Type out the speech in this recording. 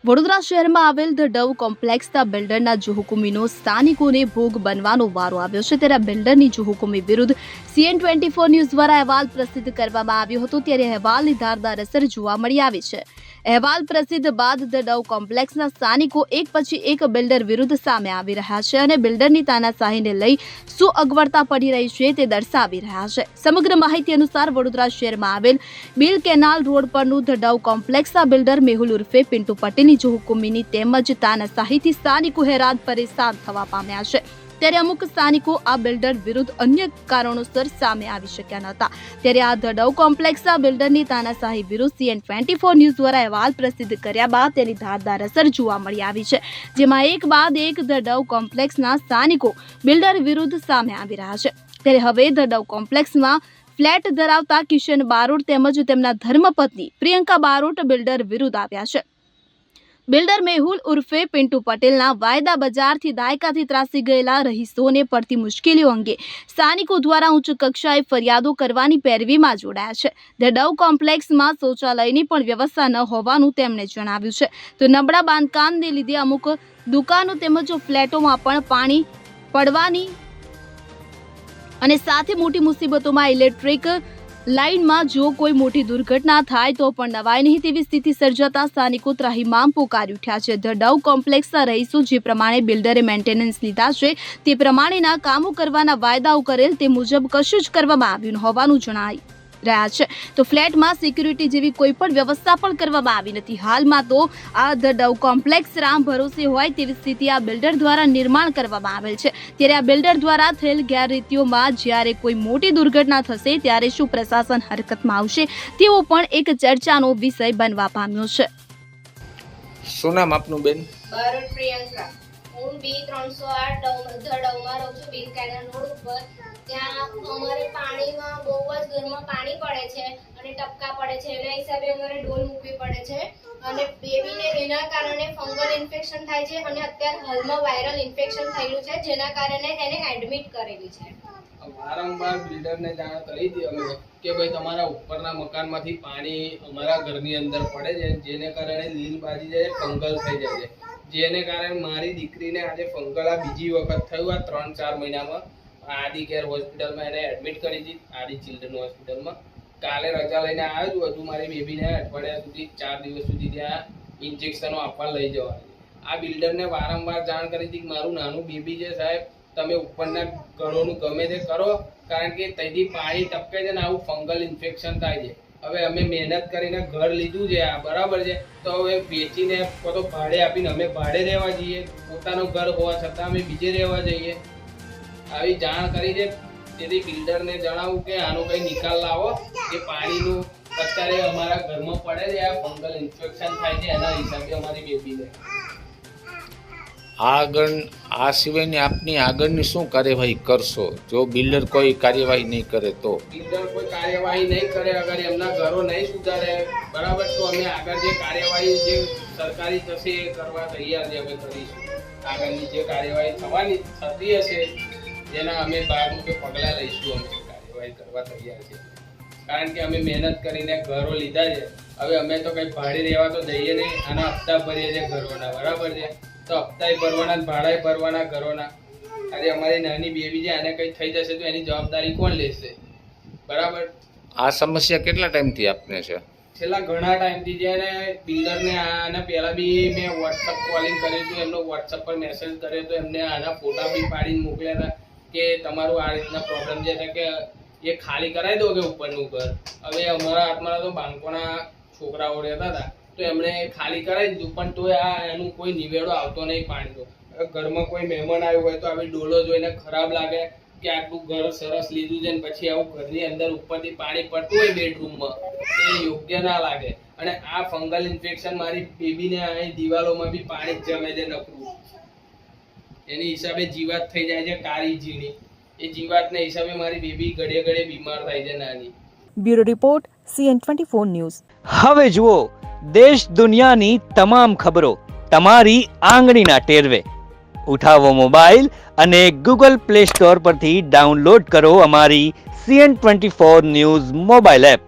વડોદરા શહેરમાં આવેલ the Dove કોમ્પ્લેક્સના બિલ્ડરના જુહુકુમીનો સ્થાનિકોને ભોગ બનવાનો વારો આવ્યો છે। ત્યારે બિલ્ડરની જુહુકુમી વિરુદ્ધ CN24 ન્યૂઝ દ્વારા અહેવાલ પ્રસિદ્ધ કરવામાં આવ્યો હતો। ત્યારે અહેવાલની ધારદાર અસર જોવા મળી આવી છે। અહેવાલ પ્રસિદ્ધ બાદ ધ ડવ કોમ્પ્લેક્સના સ્થાનિકો એક પછી એક બિલ્ડર વિરુદ્ધ સામે આવી રહ્યા છે અને બિલ્ડરની તાનાશાહીને લઈ શું અગવડતા પડી રહી છે તે દર્શાવી રહ્યા છે। સમગ્ર માહિતી અનુસાર વડોદરા શહેરમાં આવેલ બિલ કેનાલ રોડ પરનું ધ ડવ કોમ્પ્લેક્સના બિલ્ડર મેહુલ ઉર્ફે પિન્ટુ પટેલની જુહુકુમીની તેમજ તાનાશાહીથી સ્થાનિકો હેરાન પરેશાન થવા પામ્યા છે। ત્યારે અમુક સ્થાનિકો આ બિલ્ડર વિરુદ્ધ અન્ય કારણોસર સામે આવી શક્યા નહોતા। ત્યારે આ ધ ડવ કોમ્પ્લેક્સના બિલ્ડરની તાનાશાહી વિરુદ્ધ CN24 ન્યૂઝ દ્વારા અહેવાલ પ્રસિદ્ધ કર્યા બાદ તેની ધારદાર અસર જોવા મળી આવી છે, જેમાં એક બાદ એક ધ ડવ કોમ્પ્લેક્સના સ્થાનિકો બિલ્ડર વિરુદ્ધ સામે આવી રહ્યા છે। ત્યારે હવે ધ ડવ કોમ્પ્લેક્સમાં ફ્લેટ ધરાવતા કિશન બારોટ તેમજ તેમના ધર્મપત્ની પ્રિયંકા બારોટ બિલ્ડર વિરુદ્ધ આવ્યા છે। બિલ્ડર મેહુલ ઉર્ફે પિન્ટુ પટેલના વાયદા બજારથી દાયકાથી ત્રાસી ગયેલા રહીશોને પડતી મુશ્કેલીઓ અંગે સ્થાનિકો દ્વારા ઉચ્ચ કક્ષાએ ફરિયાદો કરવાની પેરવીમાં જોડાયા છે। ધ ડવ કોમ્પ્લેક્સમાં શૌચાલયની પણ વ્યવસ્થા ન હોવાનું તેમણે જણાવ્યું છે। તો નબળા બાંધકામને લીધે અમુક દુકાનો તેમજ ફ્લેટોમાં પણ પાણી પડવાની અને સાથે મોટી મુસીબતોમાં ઇલેક્ટ્રિક લાઇનમાં જો કોઈ મોટી દુર્ઘટના થાય તો પણ નવાય નહીં તેવી સ્થિતિ સર્જાતા સ્થાનિકો ત્રાહિમામ પોકારી ઉઠ્યા છે। ધ ડવ કોમ્પ્લેક્સના રહીશો જે પ્રમાણે બિલ્ડરે મેન્ટેનન્સ લીધા છે તે પ્રમાણેના કામો કરવાના વાયદાઓ કરેલ તે મુજબ કશું જ કરવામાં આવ્યું હોવાનું જણાઈ રહ્યા છે। તો ફ્લેટમાં સિક્યુરિટી જેવી કોઈ પણ વ્યવસ્થા પણ કરવામાં આવી નથી। હાલમાં તો આ ધ ડવ કોમ્પ્લેક્સ રામ ભરોસે હોય તેવી સ્થિતિ આ બિલ્ડર દ્વારા નિર્માણ કરવામાં આવેલ છે। ત્યારે આ બિલ્ડર દ્વારા થયેલ ગેરરીતિઓમાં જ્યારે કોઈ મોટી દુર્ઘટના થશે ત્યારે શું પ્રશાસન હરકતમાં આવશે તેવો પણ એક ચર્ચાનો વિષય બનવા પામ્યો છે। શું નામ આપનું બેન? બારોટ પ્રિયંકા। હું B308 ધડવમાં રહું છું, બિલ કેનાલ રોડ ઉપર। ત્યાં અમારે પાણીમાં બહુ જ ઘરમાં પાણી પડે છે અને ટપકા પડે છે, એના હિસાબે અમારે ડોલ મૂકવી પડે છે અને બેબીને એના કારણે ફંગલ ઇન્ફેક્શન થાય છે અને અત્યારે હાલમાં વાયરલ ઇન્ફેક્શન થયેલું છે જેના કારણે એને એડમિટ કરેલી છે। વારંવાર બિલ્ડરને જાણ કરી હતી અમે કે ભાઈ તમારા ઉપરના મકાનમાંથી પાણી અમારા ઘરની અંદર પડે છે, જેને કારણે લીલ બાજી જાય, ફંગલ થઈ જાય છે, જેને કારણે મારી દીકરીને આજે ફંગલ આ બીજી વખત થયું આ 3-4 મહિનામાં। આદિ કેર હોસ્પિટલમાં એને એડમિટ કરી હતી, આદિ ચિલ્ડ્રન હોસ્પિટલમાં। કાલે રજા લઈને આવ્યો છું, હજુ મારી બેબીને અઠવાડિયા સુધી 4 દિવસ સુધી ત્યાં ઇન્જેક્શનો આપવા લઈ જવાની। આ બિલ્ડરને વારંવાર જાણ કરી હતી કે મારું નાનું બેબી છે સાહેબ, તમે ઉપરના ઘરોનું ગમે તે કરો, કારણ કે ત્યાંથી પાણી ટપકે છે ને આવું ફંગલ ઇન્ફેક્શન થાય છે। હવે અમે મહેનત કરીને ઘર લીધું છે આ બરાબર છે, તો હવે વેચીને તો ભાડે આપીને અમે ભાડે રહેવા જઈએ, પોતાનું ઘર હોવા છતાં અમે બીજે રહેવા જઈએ। આવી જાણ કરી છે, તેથી બિલ્ડરને જણાવું કે આનો કઈ નિકાલ લાવો કે પાણીનું અત્યારે અમારા ઘરમાં પડે છે, આ ફંગલ ઇન્ફેક્શન થાય છે એના હિસાબે અમારી બેબીને। આ સિવાયની આપની આગળની શું કાર્યવાહી કરશો જો બિલ્ડર કોઈ કાર્યવાહી નહીં કરે તો? બિલ્ડર કોઈ કાર્યવાહી નહીં કરે, અગર એમના ઘરો નહીં સુધારે બરાબર, તો અમે આગળ જે કાર્યવાહી જે સરકારી થશે એ કરવા તૈયાર છે, અમે કરીશું। આગળની જે કાર્યવાહી થવાની થતી હશે જેના અમે ભાગરૂપે પગલાં લઈશું, અમે કાર્યવાહી કરવા તૈયાર છે, કારણ કે અમે મહેનત કરીને ઘરો લીધા છે। હવે અમે તો કંઈ ભાડે રહેવા તો જઈએ નહીં, આના હપ્તા ભરીએ છીએ ઘરોના બરાબર છે, તો હપ્તાય ભરવાના, ભાડાય ભરવાના ઘરોના। આજે અમારી નાની બેબી છે, આને કંઈ થઈ જશે તો એની જવાબદારી કોણ લેશે બરાબર? આ સમસ્યા કેટલા ટાઈમથી આપને છે? છેલ્લા ઘણા ટાઈમથી છે ને બિલ્ડરને આના પહેલાં બી મેં વોટ્સઅપ કોલિંગ કર્યું હતું, એમનો વોટ્સઅપ પર મેસેજ કર્યો હતો, એમને આના ફોટા બી પાડીને મોકલ્યા હતા કે તમારું આ રીતના પ્રોબ્લેમ છે કે એ ખાલી કરાવી દો કે ઉપરનું ઘર। હવે અમારા હાથમાં તો બાળકોના છોકરાઓ રહેતા હતા તો એમણે ખાલી કરાવી દીધું, પણ તોય એનું કોઈ નિવેડો આવતો નહીં પાણીનો। હવે ઘરમાં કોઈ મહેમાન આવ્યું હોય તો આવી ડોલો જોઈને ખરાબ લાગે કે આટલું ઘર સરસ લીધું છે ને પછી આવું ઘરની અંદર ઉપરથી પાણી પડતું હોય બેડરૂમમાં, એ યોગ્ય ના લાગે। અને આ ફંગલ ઇન્ફેક્શન મારી બેબીને અહીં દિવાલોમાં બી પાણી જ જમે છે નકરું, એની હિસાબે જીવાત થઈ જાય છે કાળી ઝીણી, એ જીવાતના હિસાબે મારી બેબી ઘડે ઘડે બીમાર થાય છે નાની। Bureau report CN24 news. હવે જુઓ દેશ દુનિયાની તમામ ખબરો તમારી આંગળીના ટેરવે। ઉઠાવો મોબાઈલ અને Google Play Store પરથી ડાઉનલોડ કરો અમારી CN24 ન્યૂઝ મોબાઈલ એપ।